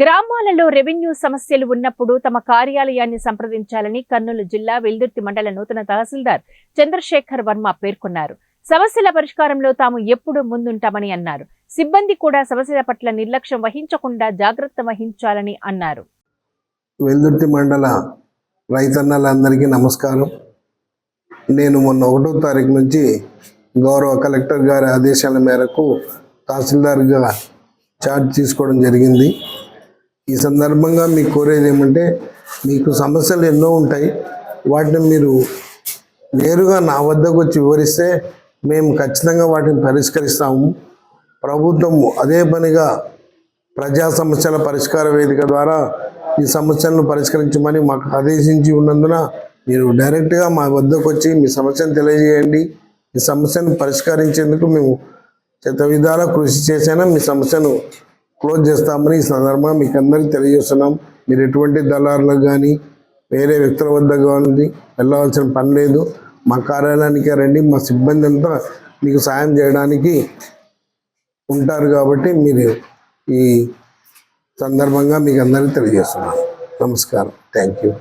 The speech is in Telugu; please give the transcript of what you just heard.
గ్రామాలలో రెవెన్యూ సమస్యలు ఉన్నప్పుడు తమ కార్యాలయాన్ని సంప్రదించాలని కర్నూలు జిల్లా వెల్దుర్తి మండల నూతన తహసీల్దార్ చంద్రశేఖర్ వర్మ పేర్కొన్నారు. సమస్యల పరిష్కారంలో తాము ఎప్పుడూ ముందుంటామని అన్నారు. సిబ్బంది కూడా సమస్యల పట్ల నిర్లక్ష్యం వహించకుండా జాగ్రత్త వహించాలని అన్నారు. వెల్దుర్తి మండల రైతన్నలందరికీ నమస్కారం. నేను మొన్న 1వ తారీఖు నుంచి గౌరవ కలెక్టర్ గారి ఆదేశాల మేరకు తహసీల్దార్గా ఛార్జ్ తీసుకోవడం జరిగింది. ఈ సందర్భంగా మీకు కోరేది ఏమంటే, మీకు సమస్యలు ఎన్నో ఉంటాయి, వాటిని మీరు నేరుగా నా వద్దకు వచ్చి వివరిస్తే మేము ఖచ్చితంగా వాటిని పరిష్కరిస్తాము. ప్రభుత్వం అదే పనిగా ప్రజా సమస్యల పరిష్కార వేదిక ద్వారా ఈ సమస్యలను పరిష్కరించమని మాకు ఆదేశించి ఉన్నందున మీరు డైరెక్ట్గా మా వద్దకు వచ్చి మీ సమస్యను తెలియజేయండి. ఈ సమస్యను పరిష్కరించేందుకు మేము శత విధాల కృషి చేసినా మీ సమస్యను క్లోజ్ చేస్తామని ఈ సందర్భంగా మీకు అందరికీ తెలియజేస్తున్నాం. మీరు ఎటువంటి దళారులకు కానీ వేరే వ్యక్తుల వద్ద కానీ వెళ్ళవలసిన పని లేదు. మా కార్యాలయానికి రండి, మా సిబ్బంది అంతా మీకు సాయం చేయడానికి ఉంటారు. కాబట్టి మీరు ఈ సందర్భంగా మీకు అందరికీ తెలియజేస్తున్నాం. నమస్కారం. Thank you.